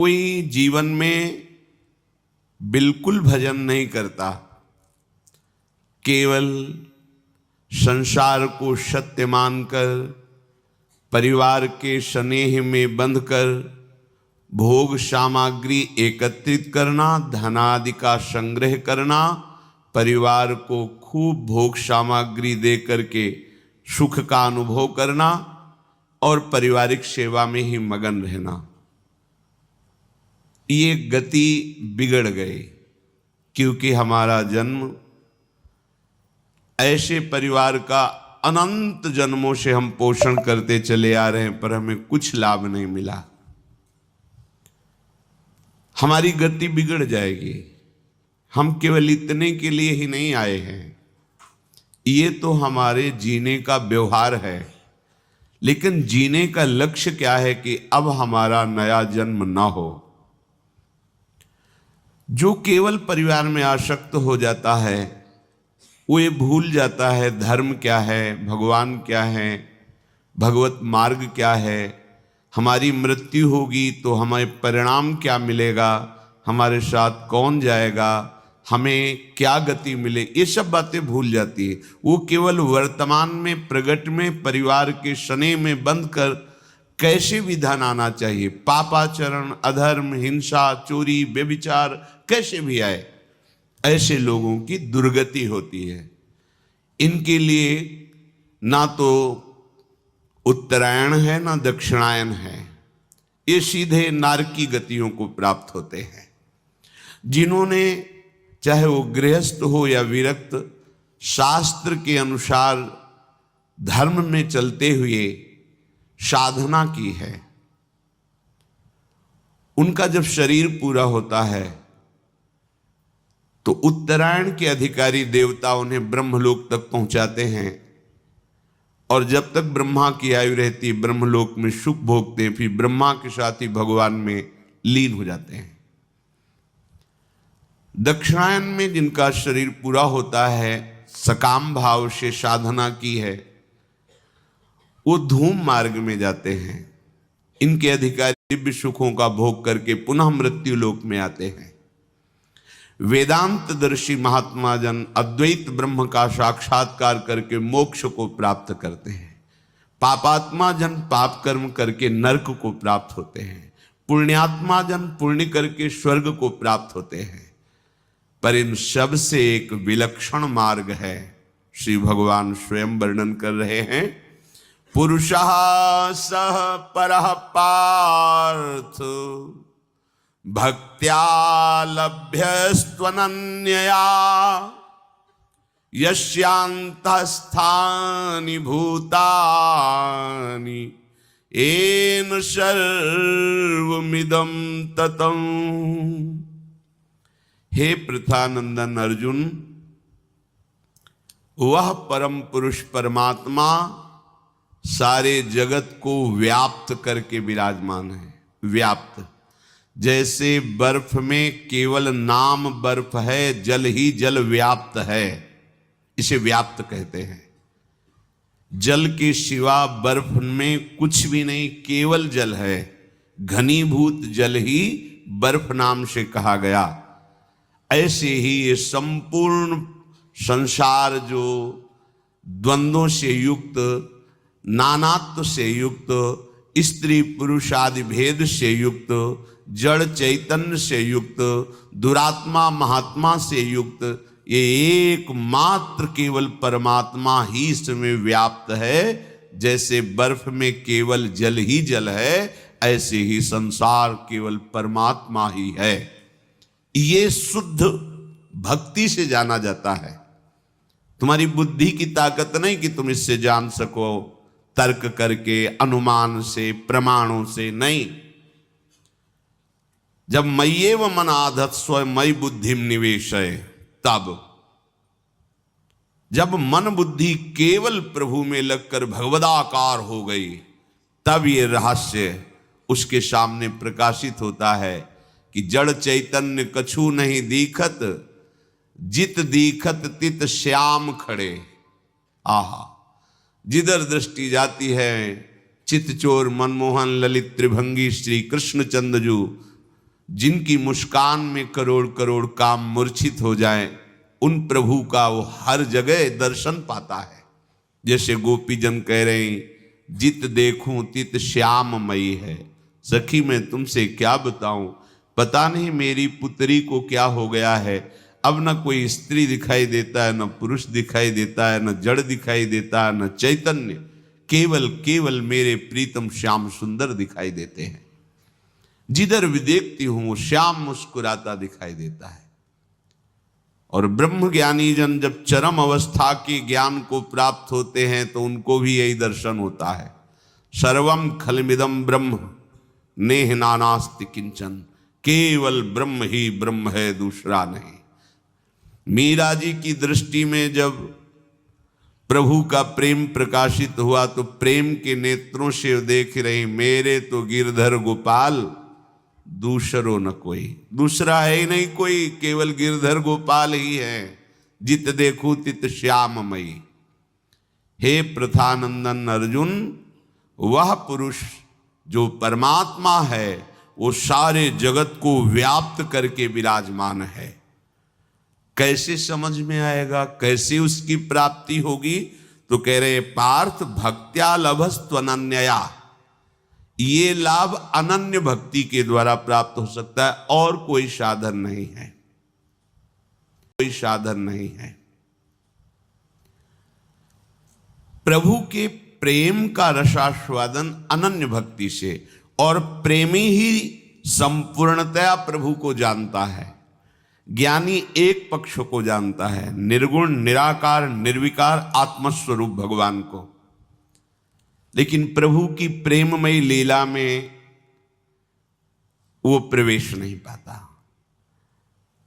कोई जीवन में बिल्कुल भजन नहीं करता, केवल संसार को सत्य मानकर परिवार के स्नेह में बंधकर भोग सामग्री एकत्रित करना, धनादि का संग्रह करना, परिवार को खूब भोग सामग्री दे करके सुख का अनुभव करना और पारिवारिक सेवा में ही मगन रहना। ये गति बिगड़ गई क्योंकि हमारा जन्म ऐसे परिवार का अनंत जन्मों से हम पोषण करते चले आ रहे हैं, पर हमें कुछ लाभ नहीं मिला। हमारी गति बिगड़ जाएगी। हम केवल इतने के लिए ही नहीं आए हैं, ये तो हमारे जीने का व्यवहार है, लेकिन जीने का लक्ष्य क्या है कि अब हमारा नया जन्म ना हो। जो केवल परिवार में आसक्त हो जाता है वो ये भूल जाता है धर्म क्या है, भगवान क्या है, भगवत मार्ग क्या है, हमारी मृत्यु होगी तो हमें परिणाम क्या मिलेगा, हमारे साथ कौन जाएगा, हमें क्या गति मिले, ये सब बातें भूल जाती है। वो केवल वर्तमान में प्रगट में परिवार के स्नेह में बंद कर कैसे विधान आना चाहिए, पापाचरण, अधर्म, हिंसा, चोरी, व्यभिचार कैसे भी आए, ऐसे लोगों की दुर्गति होती है। इनके लिए ना तो उत्तरायण है ना दक्षिणायन है, ये सीधे नारकी गतियों को प्राप्त होते हैं। जिन्होंने चाहे वो गृहस्थ हो या विरक्त शास्त्र के अनुसार धर्म में चलते हुए साधना की है, उनका जब शरीर पूरा होता है तो उत्तरायण के अधिकारी देवता उन्हें ब्रह्मलोक तक पहुंचाते हैं, और जब तक ब्रह्मा की आयु रहती ब्रह्मलोक में सुख भोगते हैं, फिर ब्रह्मा के साथ ही भगवान में लीन हो जाते हैं। दक्षिणायन में जिनका शरीर पूरा होता है, सकाम भाव से साधना की है, वो धूम मार्ग में जाते हैं। इनके अधिकारी दिव्य सुखों का भोग करके पुनः मृत्यु लोक में आते हैं। वेदांत दर्शी महात्मा जन अद्वैत ब्रह्म का साक्षात्कार करके मोक्ष को प्राप्त करते हैं। पापात्मा जन पाप कर्म करके नरक को प्राप्त होते हैं। पुण्यात्मा जन पुण्य करके स्वर्ग को प्राप्त होते हैं। पर इन सब से एक विलक्षण मार्ग है, श्री भगवान स्वयं वर्णन कर रहे हैं। पुरुषः सह परः पार्थ भक्त्या लभ्यस्त्वनन्यया यस्यान्तःस्थानि भूतानि येन सर्वमिदं ततं। हे पृथानंदन अर्जुन, वह परम पुरुष परमात्मा सारे जगत को व्याप्त करके विराजमान है। व्याप्त, जैसे बर्फ में केवल नाम बर्फ है, जल ही जल व्याप्त है, इसे व्याप्त कहते हैं। जल के सिवा बर्फ में कुछ भी नहीं, केवल जल है। घनीभूत जल ही बर्फ नाम से कहा गया। ऐसे ही ये संपूर्ण संसार जो द्वंद्वों से युक्त, नानात्व से युक्त, स्त्री पुरुष आदि भेद से युक्त, जड़ चैतन्य से युक्त, दुरात्मा महात्मा से युक्त, ये एकमात्र केवल परमात्मा ही इसमें व्याप्त है। जैसे बर्फ में केवल जल ही जल है, ऐसे ही संसार केवल परमात्मा ही है। ये शुद्ध भक्ति से जाना जाता है। तुम्हारी बुद्धि की ताकत नहीं कि तुम इससे जान सको, तर्क करके, अनुमान से, प्रमाणों से नहीं। जब मय्येव मनाधत्स्व मयि बुद्धिम निवेशय, तब जब मन बुद्धि केवल प्रभु में लगकर भगवदाकार हो गई, तब ये रहस्य उसके सामने प्रकाशित होता है कि जड़ चैतन्य कछु नहीं दीखत, जित दीखत तित श्याम खड़े। आहा, जिधर दृष्टि जाती है चित चोर मनमोहन ललित त्रिभंगी श्री कृष्ण चंद्रजू जिनकी मुस्कान में करोड़ करोड़ काम मूर्छित हो जाए, उन प्रभु का वो हर जगह दर्शन पाता है। जैसे गोपीजन कह रहे हैं, जित देखूं तित श्याममयी है। सखी मैं तुमसे क्या बताऊं, पता नहीं मेरी पुत्री को क्या हो गया है। अब न कोई स्त्री दिखाई देता है, न पुरुष दिखाई देता है, न जड़ दिखाई देता है, न चैतन्य, केवल केवल मेरे प्रीतम श्याम सुंदर दिखाई देते हैं। जिधर भी देखती हूं वो श्याम मुस्कुराता दिखाई देता है। और ब्रह्म ज्ञानी जन जब चरम अवस्था के ज्ञान को प्राप्त होते हैं तो उनको भी यही दर्शन होता है। सर्वम खलमिदम ब्रह्म नेह नानास्ति किंचन, केवल ब्रह्म ही ब्रह्म है, दूसरा नहीं। मीरा जी की दृष्टि में जब प्रभु का प्रेम प्रकाशित हुआ तो प्रेम के नेत्रों से देख रही, मेरे तो गिरधर गोपाल दूसरो न कोई, दूसरा है ही नहीं कोई, केवल गिरधर गोपाल ही है। जित देखूं तित श्याममयी। हे प्रथानंदन अर्जुन, वह पुरुष जो परमात्मा है वो सारे जगत को व्याप्त करके विराजमान है। कैसे समझ में आएगा, कैसे उसकी प्राप्ति होगी? तो कह रहे पार्थ भक्त्या लभस्त्वनन्यया, ये लाभ अनन्य भक्ति के द्वारा प्राप्त हो सकता है, और कोई साधन नहीं है, कोई साधन नहीं है। प्रभु के प्रेम का रसास्वादन अनन्य भक्ति से, और प्रेमी ही संपूर्णतया प्रभु को जानता है। ज्ञानी एक पक्ष को जानता है, निर्गुण निराकार निर्विकार आत्मस्वरूप भगवान को। लेकिन प्रभु की प्रेममयी लीला में वो प्रवेश नहीं पाता,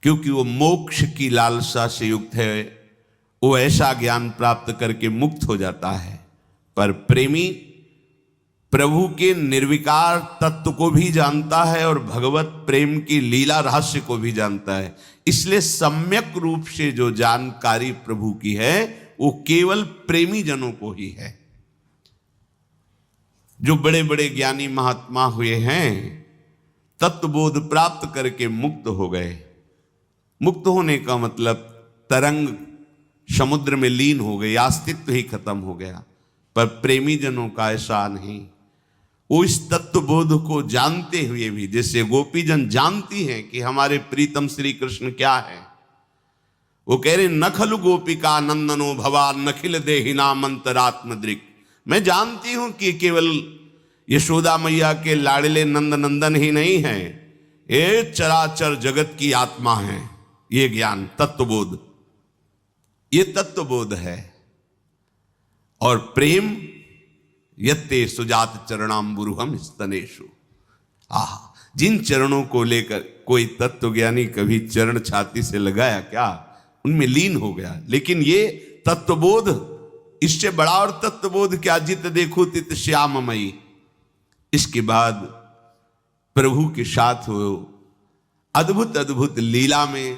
क्योंकि वो मोक्ष की लालसा से युक्त है। वो ऐसा ज्ञान प्राप्त करके मुक्त हो जाता है। पर प्रेमी प्रभु के निर्विकार तत्व को भी जानता है और भगवत प्रेम की लीला रहस्य को भी जानता है। इसलिए सम्यक रूप से जो जानकारी प्रभु की है वो केवल प्रेमी जनों को ही है। जो बड़े बड़े ज्ञानी महात्मा हुए हैं, तत्वबोध प्राप्त करके मुक्त हो गए। मुक्त होने का मतलब तरंग समुद्र में लीन हो गई, अस्तित्व ही खत्म हो गया। पर प्रेमी जनों का ऐसा नहीं। वो इस तत्वबोध को जानते हुए भी, जैसे गोपीजन जानती हैं कि हमारे प्रीतम श्री कृष्ण क्या है, वो कह रहे नखलु गोपिका नंदनो भवान नखिल देहिना मंतरात्मदृक्। मैं जानती हूं कि केवल यशोदा मैया के लाडले नंद नंदन ही नहीं है, ये चराचर जगत की आत्मा है। ये ज्ञान तत्वबोध, ये तत्वबोध है। और प्रेम यत्ते सुजात चरणाम्बुरुहम स्तनेषु। आह, जिन चरणों को लेकर कोई तत्वज्ञानी कभी चरण छाती से लगाया क्या, उनमें लीन हो गया। लेकिन ये तत्वबोध, इससे बड़ा और तत्वबोध क्या, जित देखो तित श्याममयी। इसके बाद प्रभु के साथ हो अद्भुत अद्भुत लीला में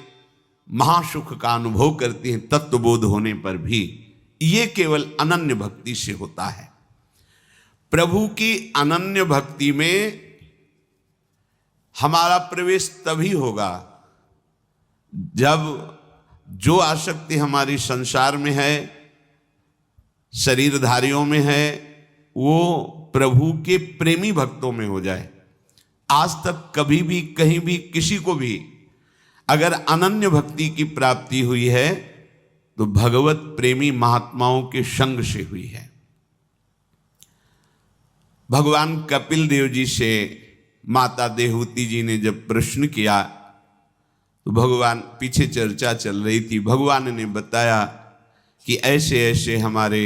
महासुख का अनुभव करती हैं। तत्वबोध होने पर भी ये केवल अनन्य भक्ति से होता है। प्रभु की अनन्य भक्ति में हमारा प्रवेश तभी होगा जब जो आसक्ति हमारी संसार में है, शरीरधारियों में है, वो प्रभु के प्रेमी भक्तों में हो जाए। आज तक कभी भी कहीं भी किसी को भी अगर अनन्य भक्ति की प्राप्ति हुई है तो भगवत प्रेमी महात्माओं के संग से हुई है। भगवान कपिल देव जी से माता देहूति जी ने जब प्रश्न किया तो भगवान, पीछे चर्चा चल रही थी, भगवान ने बताया कि ऐसे ऐसे हमारे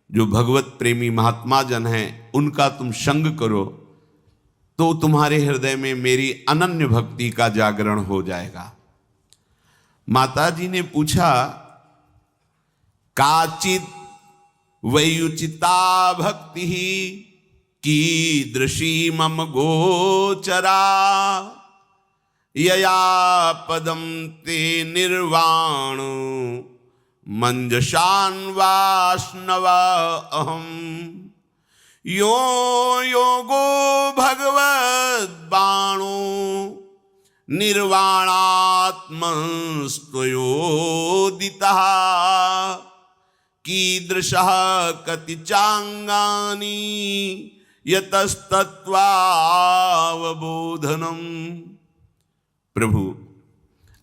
जो भगवत प्रेमी महात्मा जन हैं उनका तुम संग करो तो तुम्हारे हृदय में मेरी अनन्य भक्ति का जागरण हो जाएगा। माता जी ने पूछा, काचित वैयुचिता भक्ति कीदृशी मम गोचरा यया पदम ते निर्वाण मंजशान वाष्णवा अहम यो योगो भगवद बाणो निर्वाणात्मस्त्वयोदितः कीदृशः कति चांगानि यतस्तत्त्वावबोधनम। प्रभु,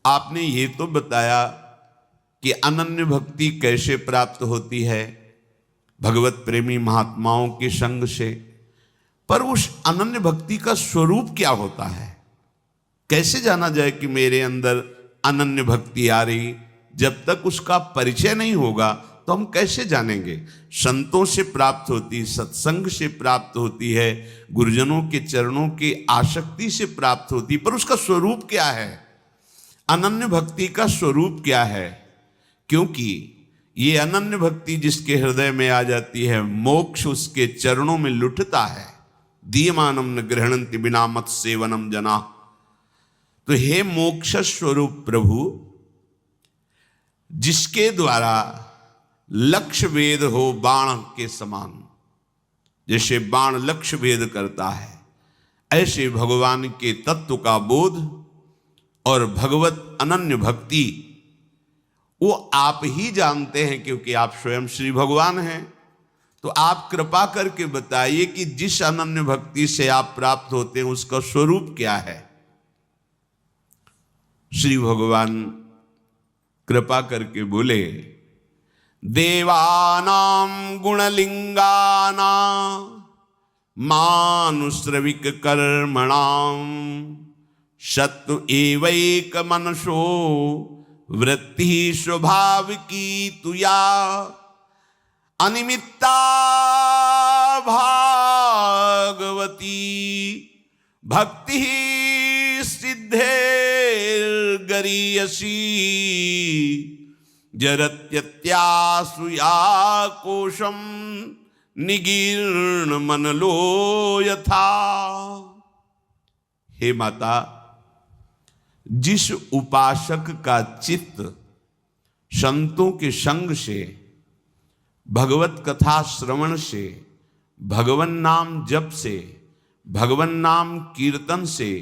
आपने ये तो बताया कि अनन्य भक्ति कैसे प्राप्त होती है, भगवत प्रेमी महात्माओं के संग से, पर उस अनन्य भक्ति का स्वरूप क्या होता है? कैसे जाना जाए कि मेरे अंदर अनन्य भक्ति आ रही? जब तक उसका परिचय नहीं होगा तो हम कैसे जानेंगे? संतों से प्राप्त होती, सत्संग से प्राप्त होती है, गुरुजनों के चरणों की आसक्ति से प्राप्त होती, पर उसका स्वरूप क्या है? अनन्य भक्ति का स्वरूप क्या है? क्योंकि ये अनन्य भक्ति जिसके हृदय में आ जाती है, मोक्ष उसके चरणों में लुटता है। दीयमानम न गृहणन्ति बिना मत सेवनम जना। तो हे मोक्ष स्वरूप प्रभु, जिसके द्वारा लक्ष्य भेद हो बाण के समान, जैसे बाण लक्ष्य भेद करता है, ऐसे भगवान के तत्व का बोध और भगवत अनन्य भक्ति वो आप ही जानते हैं, क्योंकि आप स्वयं श्री भगवान हैं। तो आप कृपा करके बताइए कि जिस अनन्य भक्ति से आप प्राप्त होते हैं उसका स्वरूप क्या है? श्री भगवान कृपा करके बोले, देवानां गुणलिंगानां मानुश्रविक कर्मणां शत्रु एवैक मनसो वृत्ति स्वाभाविकी तुया अनिमित्ता भागवती भक्ति सिद्धेर्गरीयसी जरत्यत्यासुया कोशम निगीर्ण मनलो यथा। हे माता, जिस उपासक का चित्त संतों के संग से, भगवत कथा श्रवण से, भगवन नाम जप से, भगवन नाम कीर्तन से